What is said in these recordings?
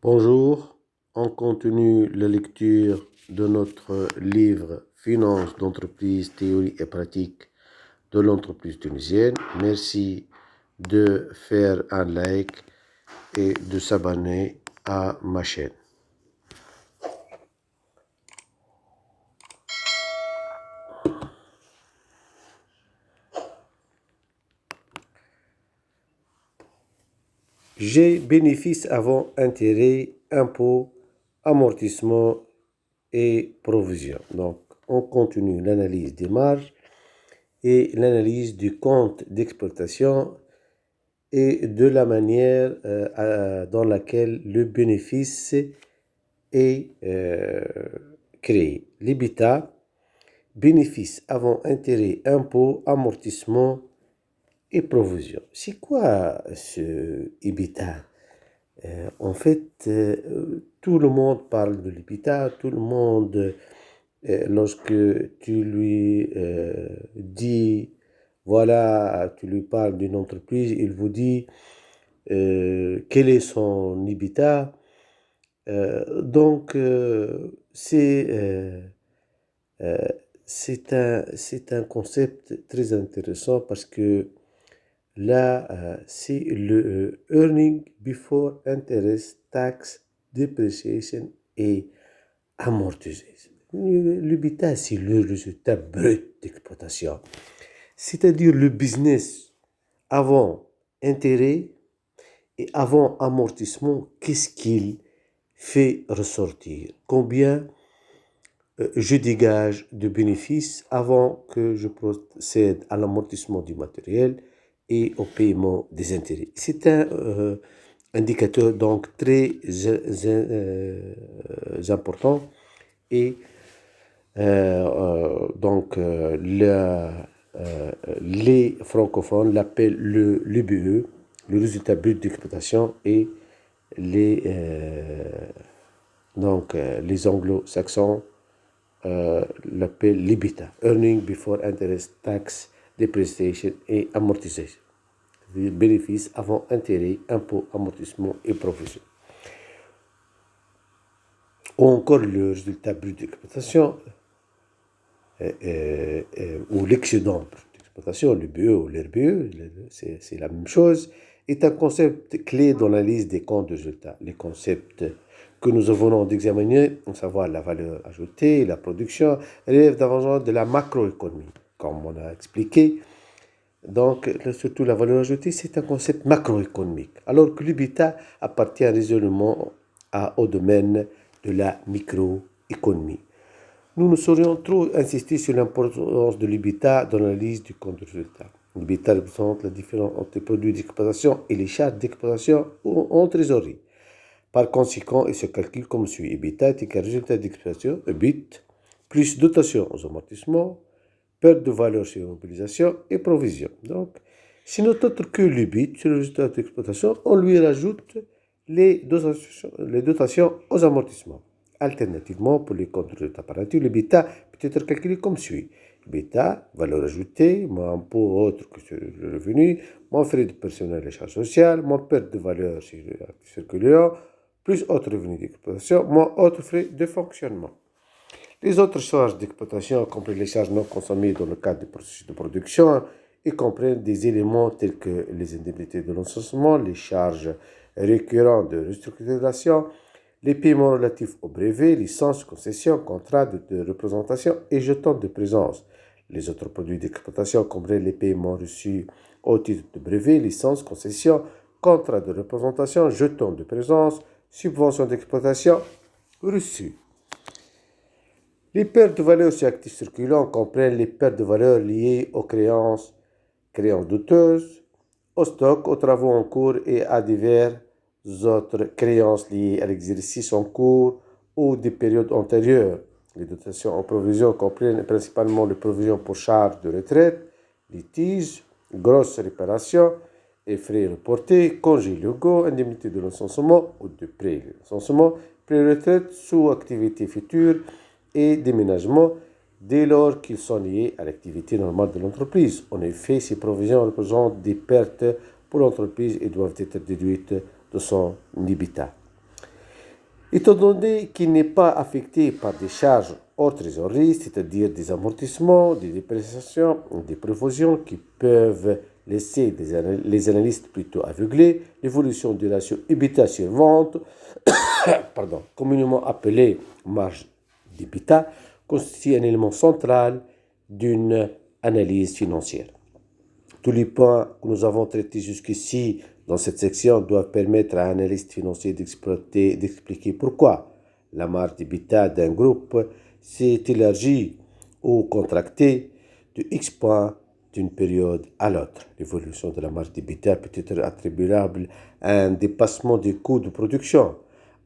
Bonjour, on continue la lecture de notre livre Finances d'entreprise, théorie et pratique de l'entreprise tunisienne. Merci de faire un like et de s'abonner à ma chaîne. J'ai bénéfices avant intérêt, impôts, amortissement et provision. Donc, on continue l'analyse des marges et l'analyse du compte d'exploitation et de la manière dans laquelle le bénéfice est créé. L'EBITDA, bénéfice avant intérêt, impôts, amortissement et provision. C'est quoi ce EBITDA? En fait, tout le monde parle de l'EBITDA, tout le monde, lorsque tu lui dis, voilà, tu lui parles d'une entreprise, il vous dit quel est son EBITDA. Donc, c'est un concept très intéressant parce que là, c'est le earning before interest, tax, depreciation et amortization. L'EBITDA, c'est le résultat brut d'exploitation, c'est-à-dire le business avant intérêt et avant amortissement, qu'est-ce qu'il fait ressortir? Combien je dégage de bénéfices avant que je procède à l'amortissement du matériel et au paiement des intérêts. C'est un indicateur donc très important et les francophones l'appellent l'UBE, le résultat brut d'exploitation, et les, les anglo-saxons l'appellent l'EBITDA, Earning Before Interest, Tax, Depreciation et Amortization. Bénéfices avant intérêt, impôts, amortissement et provision. Ou encore le résultat brut d'exploitation, ou l'excédent d'exploitation, le BE ou l'RBE, c'est la même chose, est un concept clé dans l'analyse des comptes de résultats. Les concepts que nous venons d'examiner, à savoir la valeur ajoutée, la production, relèvent davantage de la macroéconomie, comme on a expliqué. Donc, surtout la valeur ajoutée, c'est un concept macroéconomique, alors que l'EBITDA appartient résolument au domaine de la microéconomie. Nous ne saurions trop insister sur l'importance de l'EBITDA dans l'analyse du compte de résultat. L'EBITDA représente la différence entre les produits d'exploitation et les charges d'exploitation en trésorerie. Par conséquent, il se calcule comme suit. EBITDA est égal résultat d'exploitation, EBIT, plus dotation aux amortissements, perte de valeur sur immobilisation et provision. Donc, c'est notre autre que l'EBIT, sur le résultat d'exploitation, on lui rajoute les dotations aux amortissements. Alternativement, pour les comptes de résultat par nature, l'EBITDA peut être calculé comme suit. EBITDA, valeur ajoutée, moins impôt autre que sur le revenu, moins frais de personnel et charges sociales, moins perte de valeur sur l'actif circulant, plus autres revenus d'exploitation, moins autres frais de fonctionnement. Les autres charges d'exploitation comprennent les charges non consommées dans le cadre du processus de production et comprennent des éléments tels que les indemnités de licenciement, les charges récurrentes de restructuration, les paiements relatifs aux brevets, licences, concessions, contrats de représentation et jetons de présence. Les autres produits d'exploitation comprennent les paiements reçus au titre de brevets, licences, concessions, contrats de représentation, jetons de présence, subventions d'exploitation reçues. Les pertes de valeur sur actifs circulants comprennent les pertes de valeur liées aux créances douteuses, au stock, aux travaux en cours et à divers autres créances liées à l'exercice en cours ou des périodes antérieures. Les dotations en provision comprennent principalement les provisions pour charges de retraite, litiges, grosses réparations et frais reportés, congés légaux, indemnités de licenciement ou de pré-licenciement, pré-retraite sous activité future et déménagement dès lors qu'ils sont liés à l'activité normale de l'entreprise. En effet, ces provisions représentent des pertes pour l'entreprise et doivent être déduites de son EBITDA. Étant donné qu'il n'est pas affecté par des charges hors trésorerie, c'est-à-dire des amortissements, des dépréciations, des provisions qui peuvent laisser les analystes plutôt aveuglés, l'évolution du ratio EBITDA sur vente, communément appelé marge d'EBITDA, constitue un élément central d'une analyse financière. Tous les points que nous avons traités jusqu'ici dans cette section doivent permettre à un analyste financier d'expliquer pourquoi la marge d'EBITDA d'un groupe s'est élargie ou contractée de X points d'une période à l'autre. L'évolution de la marge d'EBITDA peut être attribuable à un dépassement des coûts de production,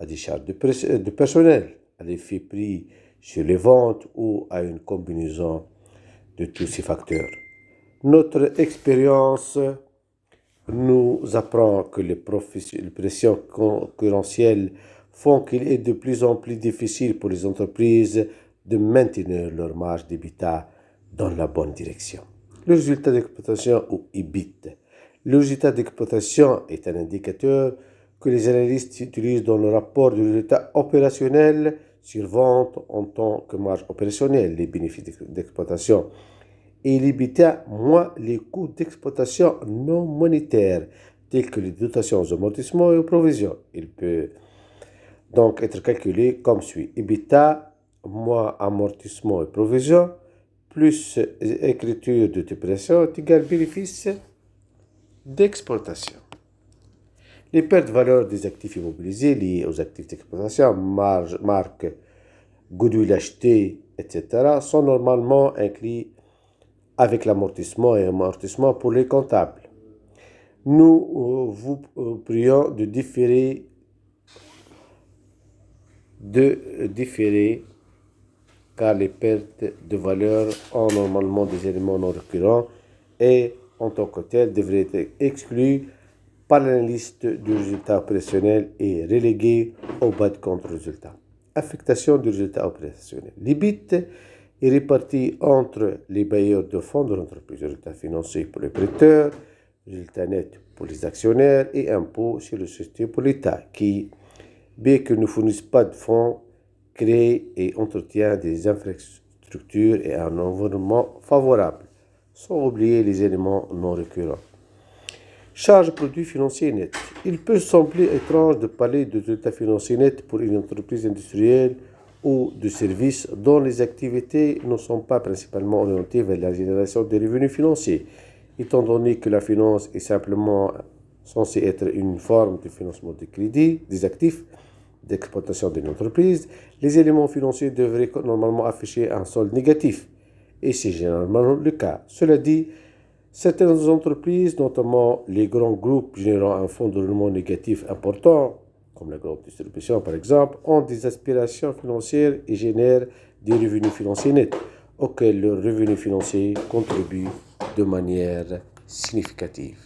à des charges de personnel, à l'effet prix sur les ventes ou à une combinaison de tous ces facteurs. Notre expérience nous apprend que les pressions concurrentielles font qu'il est de plus en plus difficile pour les entreprises de maintenir leur marge d'EBITDA dans la bonne direction. Le résultat d'exploitation ou EBIT. Le résultat d'exploitation est un indicateur que les analystes utilisent dans le rapport du résultat opérationnel sur vente en tant que marge opérationnelle. Les bénéfices d'exploitation et l'EBITDA moins les coûts d'exploitation non monétaires, tels que les dotations aux amortissements et aux provisions. Il peut donc être calculé comme suit. EBITDA moins amortissement et provisions, plus écriture de dépréciation est égal bénéfice d'exploitation. Les pertes de valeur des actifs immobilisés liés aux actifs d'exploitation, marque, goodwill acheté, etc., sont normalement inclus avec l'amortissement et amortissement pour les comptables. Nous vous prions de différer car les pertes de valeur ont normalement des éléments non récurrents et en tant que tel devraient être exclus par l'analyse du résultat opérationnel et relégués au bas de compte résultat. Affectation du résultat opérationnel. L'EBIT est réparti entre les bailleurs de fonds de l'entreprise, résultat financier pour les prêteurs, résultat net pour les actionnaires et impôts sur le société pour l'État, qui, bien que ne fournissent pas de fonds, crée et entretient des infrastructures et un environnement favorable, sans oublier les éléments non récurrents. Charge produit financier net. Il peut sembler étrange de parler de résultat financier net pour une entreprise industrielle ou de services dont les activités ne sont pas principalement orientées vers la génération de revenus financiers, étant donné que la finance est simplement censée être une forme de financement de crédit des actifs d'exploitation d'une entreprise, les éléments financiers devraient normalement afficher un solde négatif, et c'est généralement le cas. Cela dit, certaines entreprises, notamment les grands groupes générant un fonds de roulement négatif important, comme la grande distribution par exemple, ont des aspirations financières et génèrent des revenus financiers nets, auxquels leurs revenus financiers contribuent de manière significative.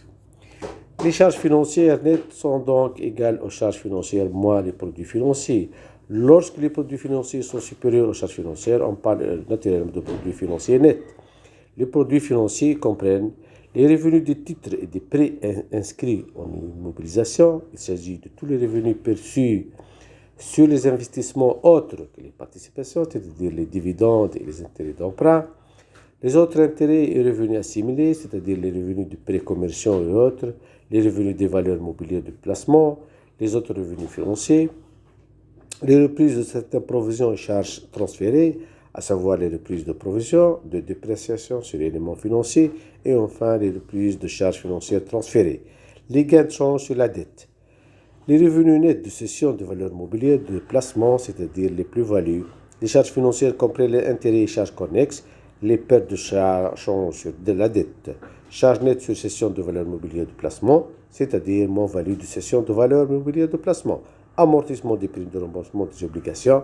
Les charges financières nettes sont donc égales aux charges financières moins les produits financiers. Lorsque les produits financiers sont supérieurs aux charges financières, on parle naturellement de produits financiers nets. Les produits financiers comprennent les revenus des titres et des prêts inscrits en immobilisation. Il s'agit de tous les revenus perçus sur les investissements autres que les participations, c'est-à-dire les dividendes et les intérêts d'emprunt. Les autres intérêts et revenus assimilés, c'est-à-dire les revenus de prêts commerciaux et autres, les revenus des valeurs mobilières de placement, les autres revenus financiers, les reprises de certaines provisions et charges transférées, à savoir les reprises de provisions, de dépréciation sur les éléments financiers et enfin les reprises de charges financières transférées, les gains de change sur la dette, les revenus nets de cession de valeurs mobilières de placement, c'est-à-dire les plus-values, les charges financières comprennent les intérêts et charges connexes, les pertes de change de la dette, charges nettes sur cession de valeurs mobilières de placement, c'est-à-dire moins-value de cession de valeurs mobilières de placement, amortissement des primes de remboursement des obligations,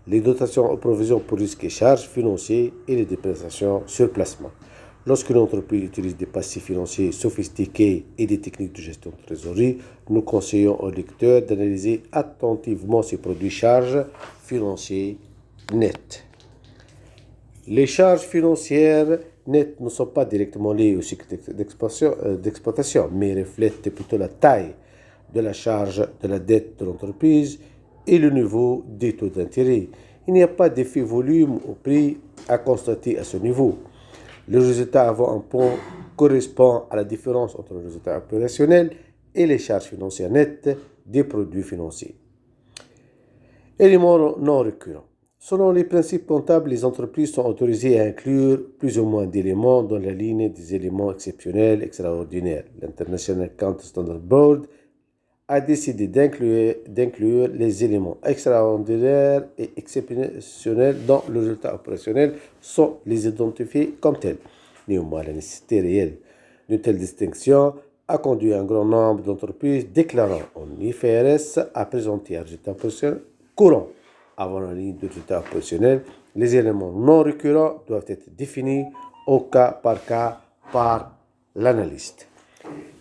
les dotations aux provisions pour risques et charges financiers et les dépréciations sur placement. Lorsque l'entreprise utilise des passifs financiers sophistiqués et des techniques de gestion de trésorerie, nous conseillons au lecteur d'analyser attentivement ces produits charges financiers nets. Les charges financières nettes ne sont pas directement liées au cycle d'exploitation, mais reflètent plutôt la taille de la charge de la dette de l'entreprise et le niveau des taux d'intérêt. Il n'y a pas d'effet volume au prix à constater à ce niveau. Le résultat avant impôt correspond à la différence entre le résultat opérationnel et les charges financières nettes des produits financiers. Éléments non récurrents. Selon les principes comptables, les entreprises sont autorisées à inclure plus ou moins d'éléments dans la ligne des éléments exceptionnels extraordinaires. L'International Accounting Standard Board a décidé d'inclure les éléments extraordinaires et exceptionnels dans le résultat opérationnel sans les identifier comme tels. Néanmoins, la nécessité réelle d'une telle distinction a conduit un grand nombre d'entreprises déclarant en IFRS à présenter un résultat opérationnel courant. Avant la ligne de résultat opérationnel, les éléments non récurrents doivent être définis au cas par l'analyste.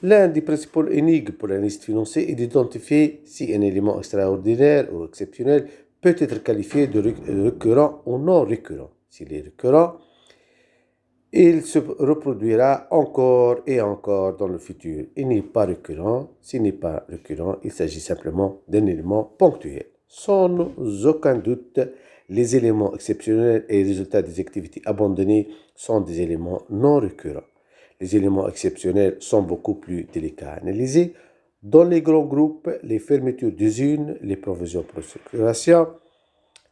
L'un des principaux énigmes pour l'analyste financier est d'identifier si un élément extraordinaire ou exceptionnel peut être qualifié de récurrent ou non récurrent. S'il est récurrent, il se reproduira encore et encore dans le futur. Il n'est pas récurrent. S'il n'est pas récurrent, il s'agit simplement d'un élément ponctuel. Sans aucun doute, les éléments exceptionnels et les résultats des activités abandonnées sont des éléments non récurrents. Les éléments exceptionnels sont beaucoup plus délicats à analyser. Dans les grands groupes, les fermetures d'usines, les provisions pour structuration,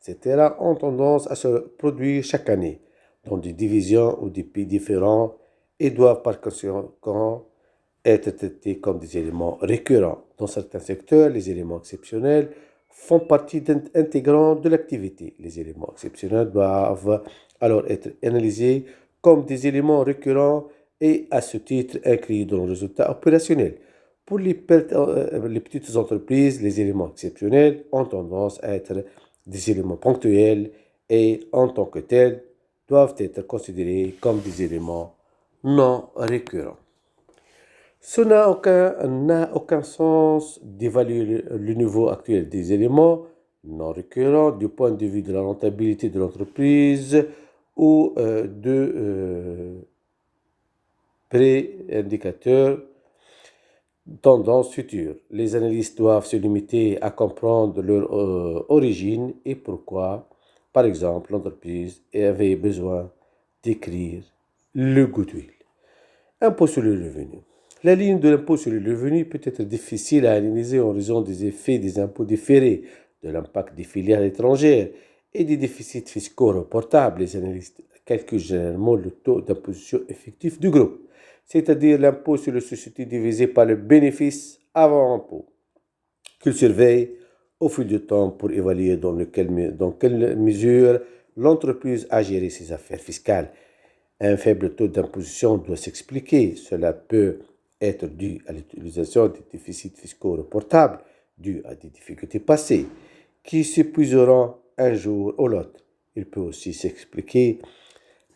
etc., ont tendance à se produire chaque année dans des divisions ou des pays différents et doivent par conséquent être traités comme des éléments récurrents. Dans certains secteurs, les éléments exceptionnels font partie intégrante de l'activité. Les éléments exceptionnels doivent alors être analysés comme des éléments récurrents et à ce titre inclus dans le résultat opérationnel. Pour les petites entreprises, les éléments exceptionnels ont tendance à être des éléments ponctuels et en tant que tels doivent être considérés comme des éléments non récurrents. Ce n'a aucun sens d'évaluer le niveau actuel des éléments non récurrents du point de vue de la rentabilité de l'entreprise ou de pré-indicateurs tendances futures. Les analystes doivent se limiter à comprendre leur origine et pourquoi, par exemple, l'entreprise avait besoin d'écrire le goodwill. Impôt sur le revenu. La ligne de l'impôt sur le revenu peut être difficile à analyser en raison des effets des impôts différés, de l'impact des filiales étrangères et des déficits fiscaux reportables. Les analystes calculent généralement le taux d'imposition effectif du groupe, c'est-à-dire l'impôt sur les sociétés divisé par le bénéfice avant impôt, qu'ils surveillent au fil du temps pour évaluer dans quelle mesure l'entreprise a géré ses affaires fiscales. Un faible taux d'imposition doit s'expliquer. Cela peut être dû à l'utilisation des déficits fiscaux reportables, dû à des difficultés passées, qui s'épuiseront un jour ou l'autre. Il peut aussi s'expliquer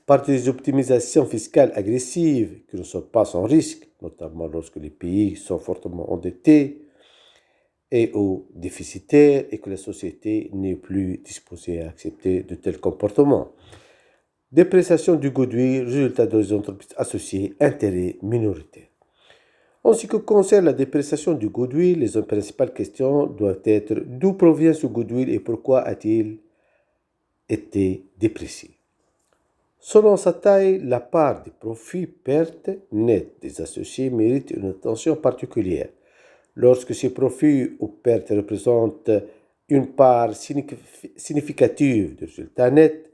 par des optimisations fiscales agressives qui ne sont pas sans risque, notamment lorsque les pays sont fortement endettés et ou déficitaires et que la société n'est plus disposée à accepter de tels comportements. Dépréciation du goodwill, résultat des entreprises associées, intérêts minoritaires. En ce qui concerne la dépréciation du goodwill, les principales questions doivent être d'où provient ce goodwill et pourquoi a-t-il été déprécié. Selon sa taille, la part des profits-pertes nets des associés mérite une attention particulière. Lorsque ces profits ou pertes représentent une part significative du résultat net,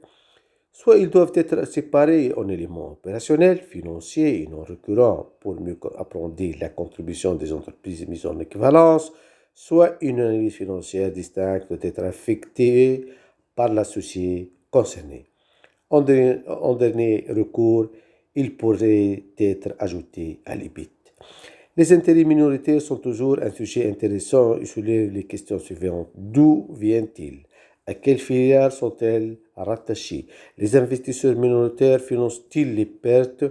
soit ils doivent être séparés en éléments opérationnels, financiers et non récurrents pour mieux appréhender la contribution des entreprises mises en équivalence, soit une analyse financière distincte doit être affectée par l'associé concerné. En dernier recours, il pourrait être ajouté à l'EBIT. Les intérêts minoritaires sont toujours un sujet intéressant et soulèvent les questions suivantes. D'où viennent-ils? À quelles filières sont-elles rattachées? Les investisseurs minoritaires financent-ils les pertes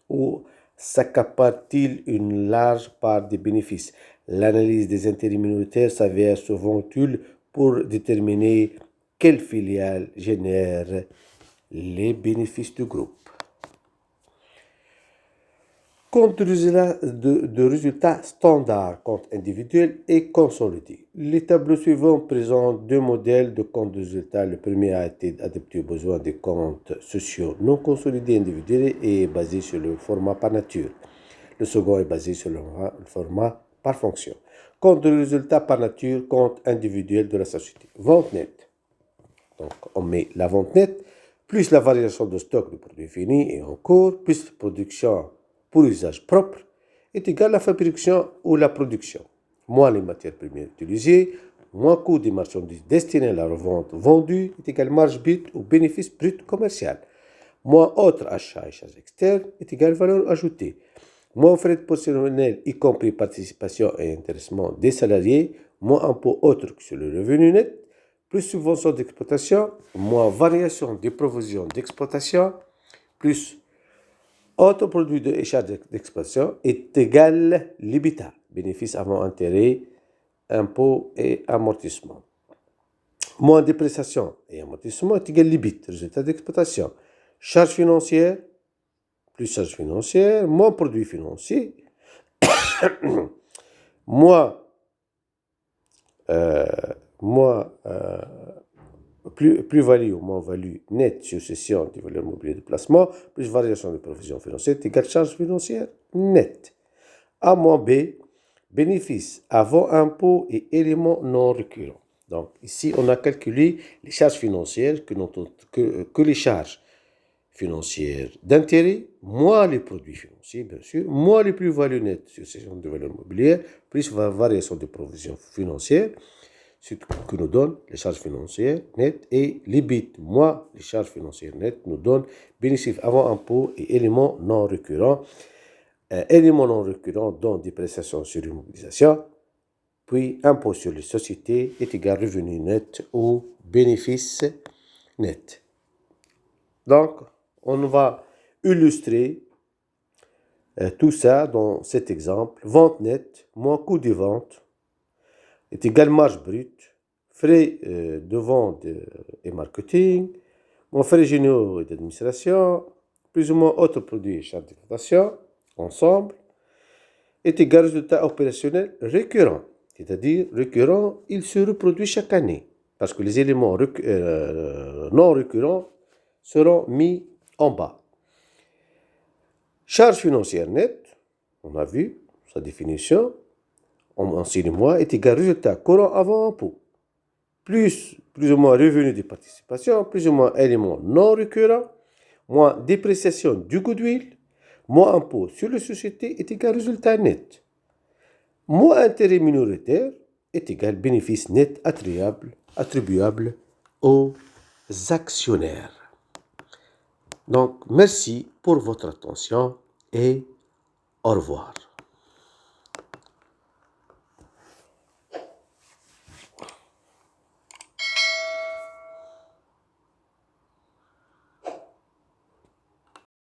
ou s'accaparent-ils une large part des bénéfices? L'analyse des intérêts minoritaires s'avère souvent utile pour déterminer quelle filiale génère les bénéfices du groupe. Compte de résultats standard, compte individuel et consolidé. Les tableaux suivants présentent deux modèles de compte de résultats. Le premier a été adapté aux besoins des comptes sociaux non consolidés individuels et est basé sur le format par nature. Le second est basé sur le format par fonction. Compte de résultats par nature, compte individuel de la société. Vente nette. Donc, on met la vente nette, plus la variation de stock de produits finis et en cours, plus la production pour usage propre, est égal à la fabrication ou la production. Moins les matières premières utilisées, moins coût des marchandises destinées à la revente vendue, est égal à marge brute ou bénéfice brut commercial. Moins autres achats et charges externes, est égal à valeur ajoutée. Moins frais de personnel, y compris participation et intéressement des salariés, moins impôts autres que sur le revenu net, plus subventions d'exploitation, moins variation des provisions d'exploitation, plus autres produits et charges d'exploitation est égal l'EBITDA, bénéfice avant intérêt, impôts et amortissement. Moins dépréciation et amortissement est égal l'EBIT, résultat d'exploitation. Charges financières, plus charges financières, moins produits financiers, moins plus-value ou moins-value nette sur cession du valeur mobilier de placement, plus variation de provisions financières, est égal charge financière nette. A moins B, bénéfice avant impôt et éléments non récurrents. Donc ici, on a calculé les charges financières que les charges financières d'intérêt, moins les produits financiers, bien sûr, moins les plus-values nettes sur cession de valeur mobilière, plus variation de provisions financières, ce que nous donne les charges financières nettes, et l'EBIT moins les charges financières nettes nous donne bénéfice avant impôt et éléments non récurrents. Éléments non récurrents dont dépréciation sur l'immobilisation, puis impôt sur les sociétés est égal revenu net ou bénéfice net. Donc, on va illustrer tout ça dans cet exemple. Vente nette moins coût de vente est égal marge brute, frais de vente et marketing, moins frais généraux et d'administration, plus ou moins autres produits et charges d'exploitation, ensemble, est égal résultat opérationnel récurrent. C'est-à-dire, récurrent, il se reproduit chaque année, parce que les éléments non récurrents seront mis en bas. Charge financière nette, on a vu sa définition, en 6 mois, est égal résultat courant avant impôt, plus ou moins revenu de participation, plus ou moins éléments non récurrents, moins dépréciation du goodwill, moins impôt sur les sociétés est égal résultat net. Moins intérêt minoritaire est égal bénéfice net attribuable aux actionnaires. Donc, merci pour votre attention et au revoir.